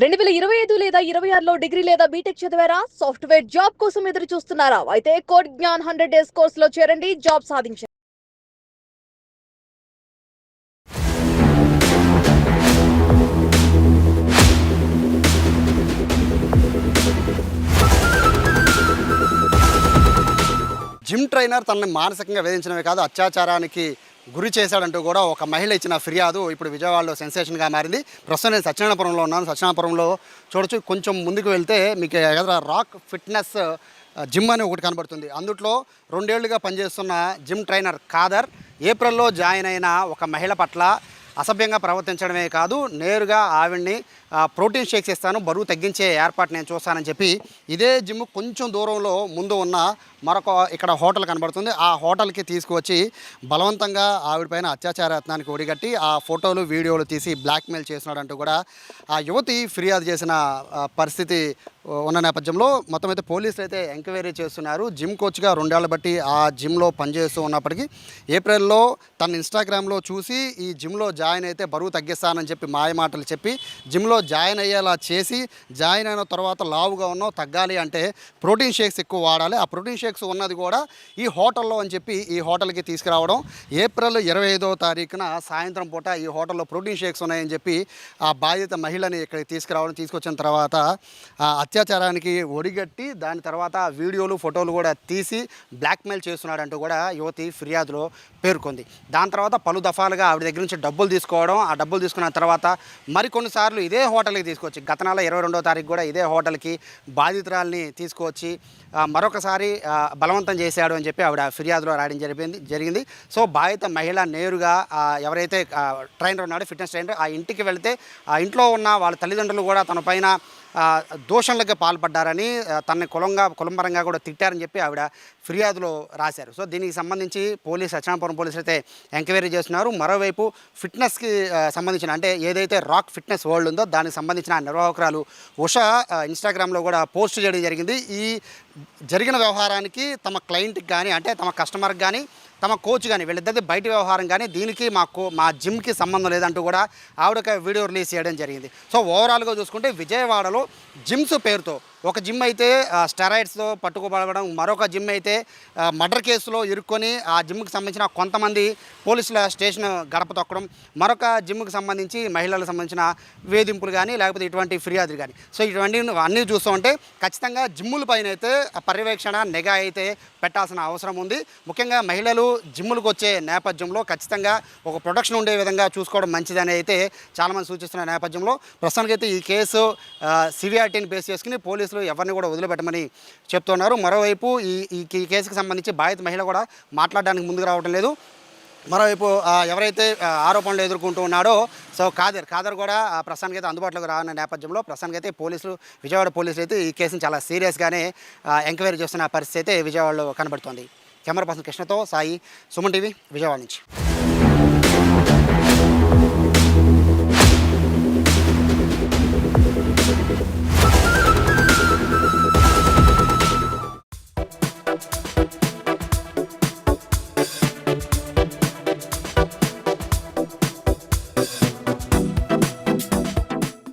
2025 లేదా 26లో డిగ్రీ లేదా బీటెక్ చదివారా? సాఫ్ట్‌వేర్ జాబ్ కోసం ఎదురు చూస్తున్నారా? అయితే కోడ్ జ్ఞాన్ 100 డేస్ కోర్సులో చేరండి, జాబ్ సాధించండి. జిమ్ ట్రైనర్ తనని మానసికంగా వేధించడమే కాదు, అత్యాచారానికి గురి చేశాడంటూ కూడా ఒక మహిళ ఇచ్చిన ఫిర్యాదు ఇప్పుడు విజయవాడలో సెన్సేషన్గా మారింది. ప్రస్తుతం నేను సత్యనారాయణపురంలో ఉన్నాను. సత్యనారాయణపురంలో చూడొచ్చు, కొంచెం ముందుకు వెళ్తే మీకు ఎదుర రాక్ ఫిట్నెస్ జిమ్ అని ఒకటి కనబడుతుంది. అందుట్లో 2 ఏళ్లుగా పనిచేస్తున్న జిమ్ ట్రైనర్ ఖాదర్ ఏప్రిల్లో జాయిన్ అయిన ఒక మహిళ పట్ల అసభ్యంగా ప్రవర్తించడమే కాదు, నేరుగా ఆవిడ్ని ప్రోటీన్ షేక్స్ ఇస్తాను, బరువు తగ్గించే ఏర్పాటు నేను చూస్తానని చెప్పి ఇదే జిమ్ కొంచెం దూరంలో ముందు ఉన్న మరొక ఇక్కడ హోటల్ కనబడుతుంది. ఆ హోటల్కి తీసుకువచ్చి బలవంతంగా ఆవిడపైన అత్యాచార యత్నానికి ఒడిగట్టి ఆ ఫోటోలు వీడియోలు తీసి బ్లాక్మెయిల్ చేస్తున్నాడంటూ కూడా ఆ యువతి ఫిర్యాదు చేసిన పరిస్థితి ఉన్న నేపథ్యంలో మొత్తం అయితే పోలీసులు అయితే ఎంక్వైరీ చేస్తున్నారు. జిమ్ కోచ్గా 2 ఏళ్ల బట్టి ఆ జిమ్లో పనిచేస్తూ ఉన్నప్పటికీ ఏప్రిల్లో తన ఇన్స్టాగ్రామ్లో చూసి ఈ జిమ్లో జాయిన్ అయితే బరువు తగ్గిస్తానని చెప్పి మాయమాటలు చెప్పి జిమ్లో జాయిన్ అయ్యేలా చేసి, జాయిన్ అయిన తర్వాత లావుగా ఉన్నావు, తగ్గాలి అంటే ప్రోటీన్ షేక్స్ ఎక్కువ వాడాలి, ఆ ప్రోటీన్ షేక్స్ ఉన్నది కూడా ఈ హోటల్లో అని చెప్పి ఈ హోటల్కి తీసుకురావడం. ఏప్రిల్ 25వ తారీఖున సాయంత్రం పూట ఈ హోటల్లో ప్రోటీన్ షేక్స్ ఉన్నాయని చెప్పి ఆ బాధిత మహిళని ఇక్కడికి తీసుకొచ్చిన తర్వాత అత్యాచారానికి ఒడిగట్టి దాని తర్వాత వీడియోలు ఫోటోలు కూడా తీసి బ్లాక్మెయిల్ చేస్తున్నాడంటూ కూడా యువతి ఫిర్యాదులో పేర్కొంది. దాని తర్వాత పలు దఫాలుగా ఆవిడ దగ్గర నుంచి డబ్బులు తీసుకోవడం, ఆ డబ్బులు తీసుకున్న తర్వాత మరికొన్నిసార్లు ఇదే హోటల్కి తీసుకొచ్చి గత నెల 22వ తారీఖు కూడా ఇదే హోటల్కి బాధితురాల్ని తీసుకువచ్చి మరొకసారి బలవంతం చేశాడు అని చెప్పి ఆవిడ ఫిర్యాదులో రాయడం జరిగింది. సో బాధిత మహిళ నేరుగా ఎవరైతే ట్రైనర్ ఉన్నాడో, ఫిట్నెస్ ట్రైనర్, ఆ ఇంటికి వెళితే ఆ ఇంట్లో ఉన్న వాళ్ళ తల్లిదండ్రులు కూడా తన పైన దోషణలకు పాల్పడ్డారని, తనని కులంపరంగా కూడా తిట్టారని చెప్పి ఆవిడ ఫిర్యాదులో రాశారు. సో దీనికి సంబంధించి సత్యనారాయణపురం పోలీసులు అయితే ఎంక్వైరీ చేస్తున్నారు. మరోవైపు ఫిట్నెస్కి సంబంధించిన, అంటే ఏదైతే రాక్ ఫిట్నెస్ వరల్డ్ ఉందో దానికి సంబంధించిన నిర్వాహకురాలు ఉషా ఇన్స్టాగ్రామ్లో కూడా పోస్ట్ చేయడం జరిగింది. ఈ జరిగిన వ్యవహారానికి తమ క్లయింట్కి కానీ, అంటే తమ కస్టమర్కి కానీ, తమ కోచ్ కానీ, వీళ్ళిద్దరిది బయట వ్యవహారం కానీ, దీనికి మా జిమ్కి సంబంధం లేదంటూ కూడా ఆవిడక వీడియో రిలీజ్ చేయడం జరిగింది. సో ఓవరాల్గా చూసుకుంటే విజయవాడలో జిమ్స్ పేరుతో ఒక జిమ్ అయితే స్టెరాయిడ్స్తో పట్టుకోబడడం, మరొక జిమ్ అయితే మర్డర్ కేసులో ఇరుక్కొని ఆ జిమ్కి సంబంధించిన కొంతమంది పోలీసుల స్టేషన్ గడప తొక్కడం, మరొక జిమ్కి సంబంధించి మహిళలకు సంబంధించిన వేధింపులు కానీ, లేకపోతే ఇటువంటి ఫిర్యాదులు కానీ. సో ఇటువంటి అన్నీ చూస్తూ ఉంటే ఖచ్చితంగా జిమ్ముల పైన అయితే పర్యవేక్షణ, నిఘా అయితే పెట్టాల్సిన అవసరం ఉంది. ముఖ్యంగా మహిళలు జిమ్ములకు వచ్చే నేపథ్యంలో ఖచ్చితంగా ఒక ప్రొటెక్షన్ ఉండే విధంగా చూసుకోవడం మంచిదని అయితే చాలామంది సూచిస్తున్న నేపథ్యంలో ప్రస్తుతానికైతే ఈ కేసు సివియారిటీని బేస్ చేసుకుని పోలీసులు ఎవరిని కూడా వదిలిపెట్టమని చెప్తున్నారు. మరోవైపు ఈ కేసుకు సంబంధించి బాధిత మహిళ కూడా మాట్లాడడానికి ముందుకు రావడం లేదు. మరోవైపు ఎవరైతే ఆరోపణలు ఎదుర్కొంటూ ఉన్నాడో సో ఖాదర్ కూడా ప్రస్తుతానికి అయితే అందుబాటులోకి రానున్న నేపథ్యంలో ప్రస్తుతానికైతే విజయవాడ పోలీసులు అయితే ఈ కేసును చాలా సీరియస్గానే ఎంక్వైరీ చేస్తున్న పరిస్థితి అయితే విజయవాడలో కనబడుతోంది. కెమెరా పర్సన్ కృష్ణతో సాయి, సుమన్ టీవీ, విజయవాడ నుంచి.